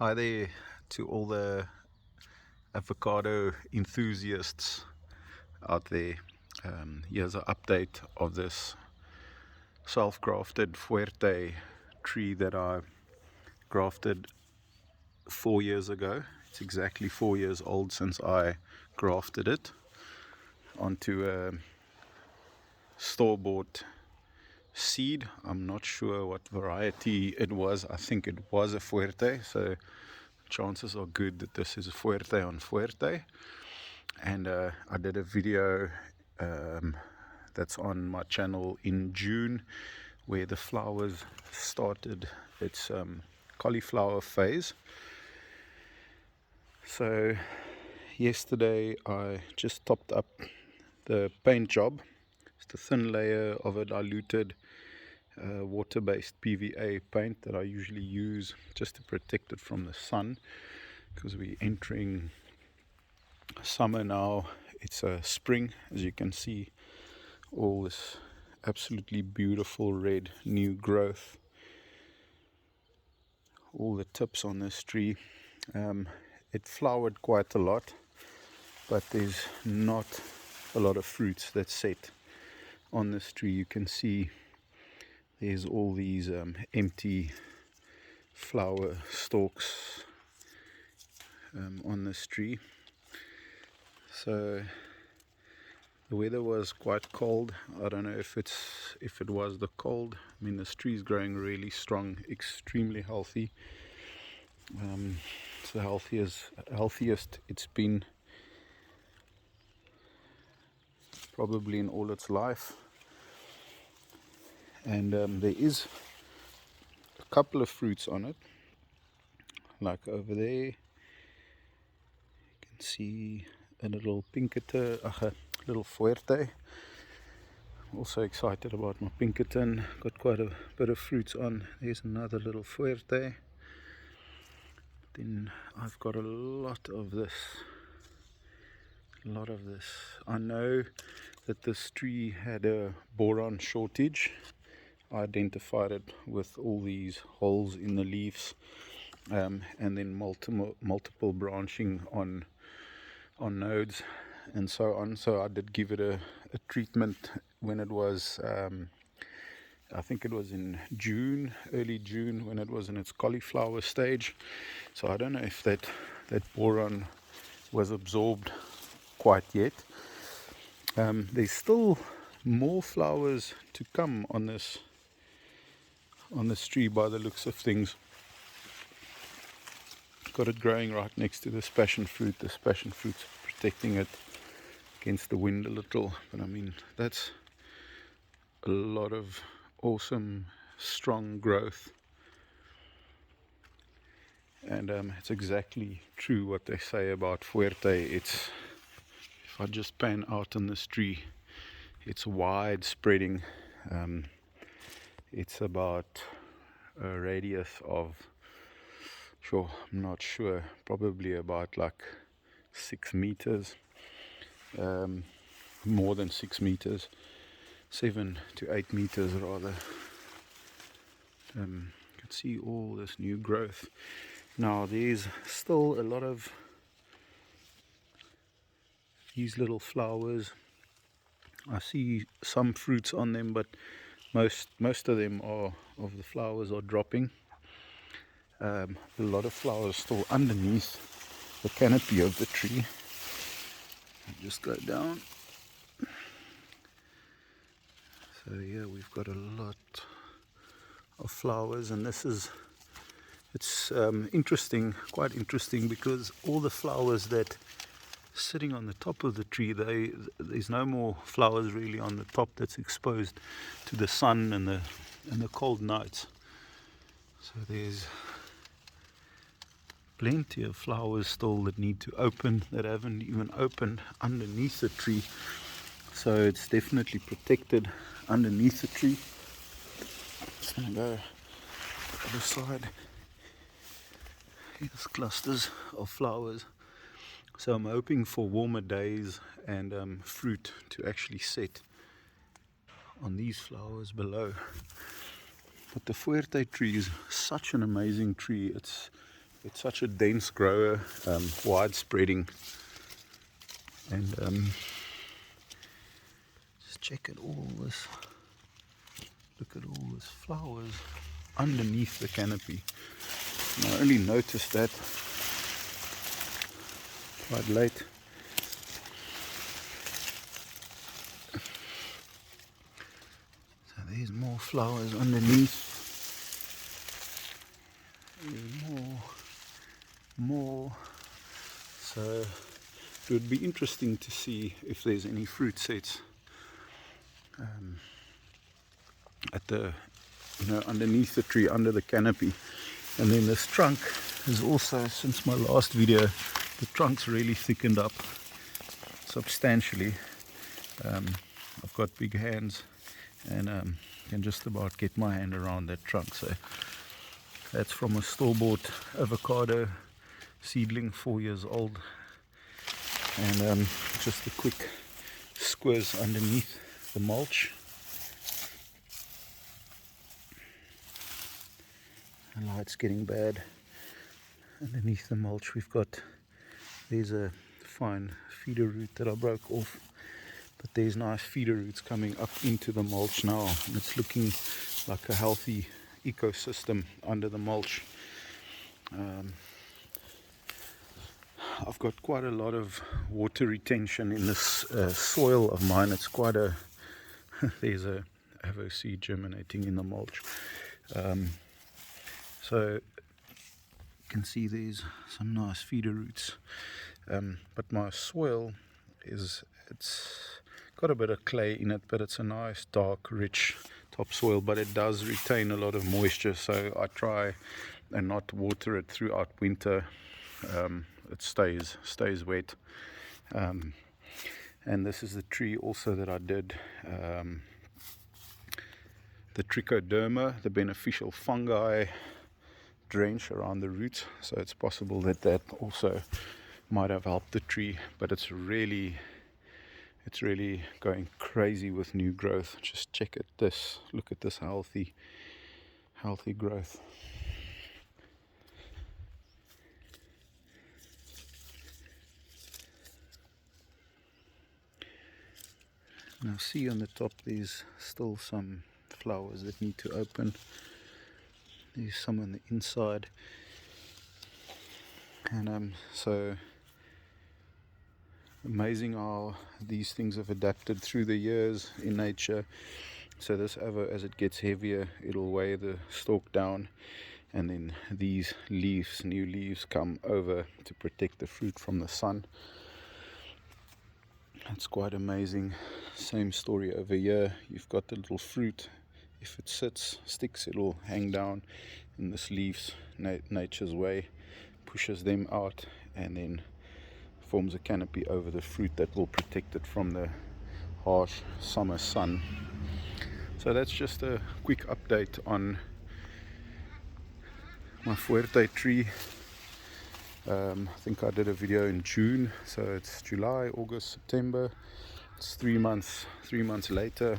Hi there to all the avocado enthusiasts out there. Here's an update of this self-grafted Fuerte tree that I grafted 4 years ago. It's exactly 4 years old since I grafted it onto a store-bought seed. I'm not sure what variety it was. I think it was a Fuerte, so chances are good that this is a Fuerte on Fuerte. And I did a video that's on my channel in June where the flowers started its cauliflower phase. So yesterday I just topped up the paint job. It's a thin layer of a diluted water-based PVA paint that I usually use just to protect it from the sun, because we're entering summer now. It's a spring, as you can see, all this absolutely beautiful red new growth, all the tips on this tree. It flowered quite a lot, but there's not a lot of fruits that set on this tree. You can see there's all these empty flower stalks on this tree. So the weather was quite cold. I don't know if it was the cold. I mean, this tree is growing really strong, extremely healthy. It's the healthiest it's been probably in all its life. And there is a couple of fruits on it, like over there. You can see a little Pinkerton, a little Fuerte. Also excited about my Pinkerton. Got quite a bit of fruits on. There's another little Fuerte. Then I've got a lot of this. I know that this tree had a boron shortage. I identified it with all these holes in the leaves, and then multiple branching on nodes and so on. So I did give it a treatment when it was I think it was in June, early June, when it was in its cauliflower stage. So I don't know if that boron was absorbed quite yet. There's still more flowers to come on this tree by the looks of things. Got it growing right next to this passion fruit. This passion fruit's protecting it against the wind a little, but I mean, that's a lot of awesome strong growth. And it's exactly true what they say about Fuerte. If I just pan out on this tree, it's wide spreading. It's about a radius of, I'm not sure, probably about like 6 meters, more than 6 meters, 7 to 8 meters rather. You can see all this new growth. Now there's still a lot of these little flowers. I see some fruits on them, but most of them of the flowers are dropping. A lot of flowers still underneath the canopy of the tree. I'll just go down. So yeah, we've got a lot of flowers, and it's interesting, quite interesting, because all the flowers that sitting on the top of the tree, there's no more flowers really on the top that's exposed to the sun and the cold nights. So there's plenty of flowers still that need to open, that haven't even opened underneath the tree. So it's definitely protected underneath the tree. Just gonna go to the other side. Here's clusters of flowers. So I'm hoping for warmer days and fruit to actually set on these flowers below. But the Fuerte tree is such an amazing tree. It's It's such a dense grower, widespreading, and just check at all this. Look at all this flowers underneath the canopy. And I only noticed that quite late. So there's more flowers underneath. There's more. So it would be interesting to see if there's any fruit sets at the, underneath the tree, under the canopy. And then this trunk is also, since my last video, the trunk's really thickened up substantially. I've got big hands and can just about get my hand around that trunk. So that's from a store-bought avocado seedling, 4 years old, and just a quick squiz underneath the mulch. The light's getting bad. Underneath the mulch there's a fine feeder root that I broke off, but there's nice feeder roots coming up into the mulch now, and it's looking like a healthy ecosystem under the mulch. I've got quite a lot of water retention in this soil of mine. It's quite a there's a avo seed germinating in the mulch. So you can see there's some nice feeder roots, but my soil it's got a bit of clay in it, but it's a nice dark rich topsoil, but it does retain a lot of moisture, so I try and not water it throughout winter. It stays wet. And this is the tree also that I did the trichoderma, the beneficial fungi drench around the roots, so it's possible that also might have helped the tree, but it's really going crazy with new growth. Just check at this, look at this healthy growth. Now see on the top there's still some flowers that need to open. There's some on the inside, and so amazing how these things have adapted through the years in nature. So this avo, as it gets heavier, it'll weigh the stalk down, and then these leaves, new leaves, come over to protect the fruit from the sun. It's quite amazing. Same story over here. You've got the little fruit. If it sticks, it'll hang down, and this leaves nature's way, pushes them out, and then forms a canopy over the fruit that will protect it from the harsh summer sun. So that's just a quick update on my Fuerte tree. I think I did a video in June, so it's July, August, September. It's 3 months later.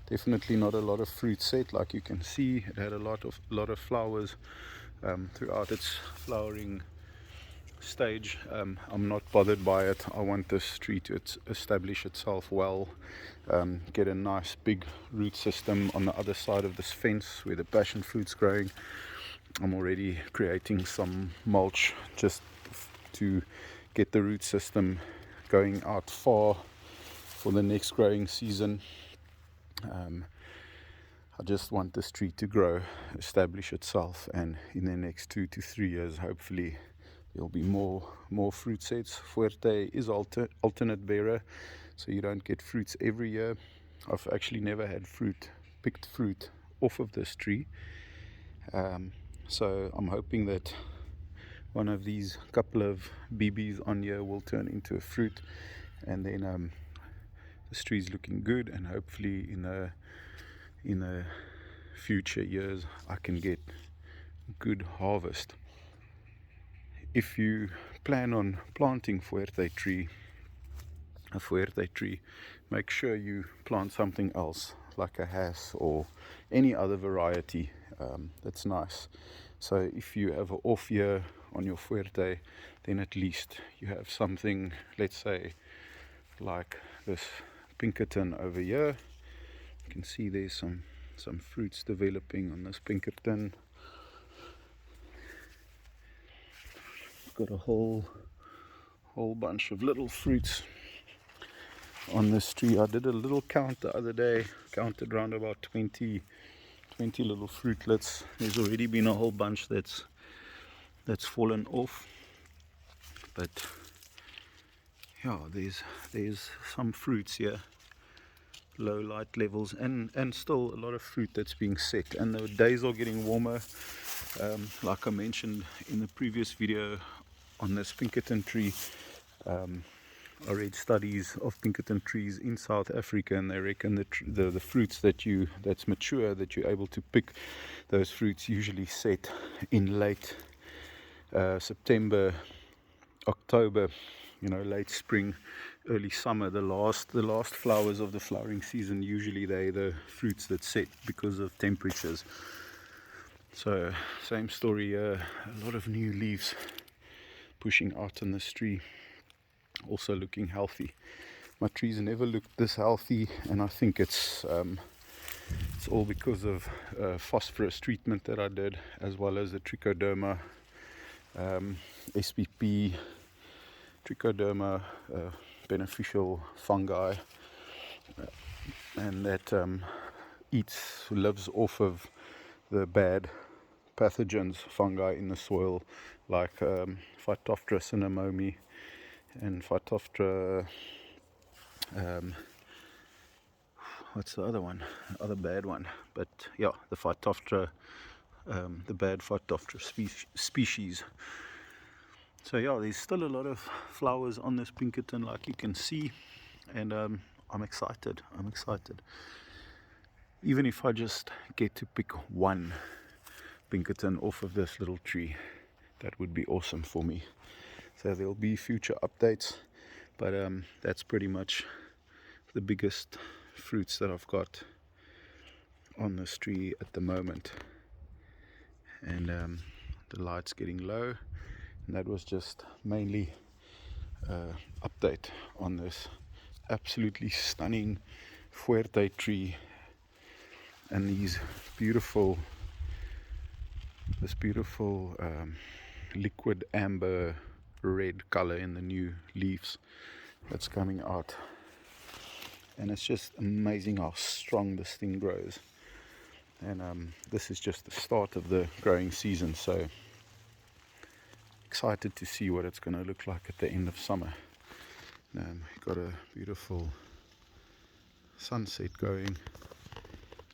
Definitely not a lot of fruit set, like you can see. It had a lot of flowers throughout its flowering stage. I'm not bothered by it. I want this tree to establish itself well, get a nice big root system on the other side of this fence where the passion fruit's growing. I'm already creating some mulch just to get the root system going out far for the next growing season. I just want this tree to grow, establish itself, and in the next 2 to 3 years hopefully there'll be more fruit sets. Fuerte is alternate bearer, so you don't get fruits every year. I've actually never had picked fruit off of this tree. So I'm hoping that one of these couple of BBs on here will turn into a fruit, and then this tree's looking good, and hopefully in the future years I can get good harvest. If you plan on planting a Fuerte tree, make sure you plant something else like a Hass or any other variety that's nice. So if you have an off year on your Fuerte, then at least you have something, let's say, like this Pinkerton over here. You can see there's some fruits developing on this Pinkerton. Got a whole bunch of little fruits on this tree. I did a little count the other day, counted around about 20 little fruitlets. There's already been a whole bunch that's fallen off, but yeah, there's some fruits here, low light levels, and still a lot of fruit that's being set, and the days are getting warmer. Like I mentioned in the previous video on this Pinkerton tree, I read studies of Pinkerton trees in South Africa, and they reckon the fruits that's mature, that you're able to pick, those fruits usually set in late September, October, late spring, early summer. The last flowers of the flowering season, usually they're the fruits that set because of temperatures. So same story, a lot of new leaves pushing out on this tree, also looking healthy. My trees never looked this healthy, and I think it's all because of phosphorus treatment that I did, as well as the trichoderma, SPP, trichoderma, beneficial fungi, and that lives off of the bad pathogens, fungi in the soil, like Phytophthora cinnamomi and Phytophthora, what's the other one? The other bad one. But yeah, the Phytophthora, the bad Phytophthora species. So yeah, there's still a lot of flowers on this Pinkerton, like you can see, and I'm excited. Even if I just get to pick one Pinkerton off of this little tree, that would be awesome for me. So there'll be future updates, but that's pretty much the biggest fruits that I've got on this tree at the moment. And the light's getting low, and that was just mainly update on this absolutely stunning Fuerte tree, and this beautiful liquid amber red color in the new leaves that's coming out. And it's just amazing how strong this thing grows. And this is just the start of the growing season, so excited to see what it's going to look like at the end of summer. Got a beautiful sunset going,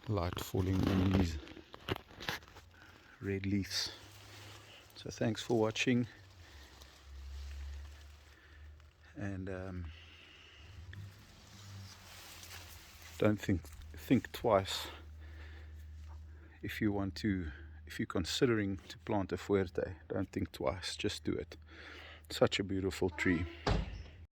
light falling on these red leaves. So thanks for watching, and don't think twice if you're considering to plant a Fuerte. Don't think twice, just do it. Such a beautiful tree.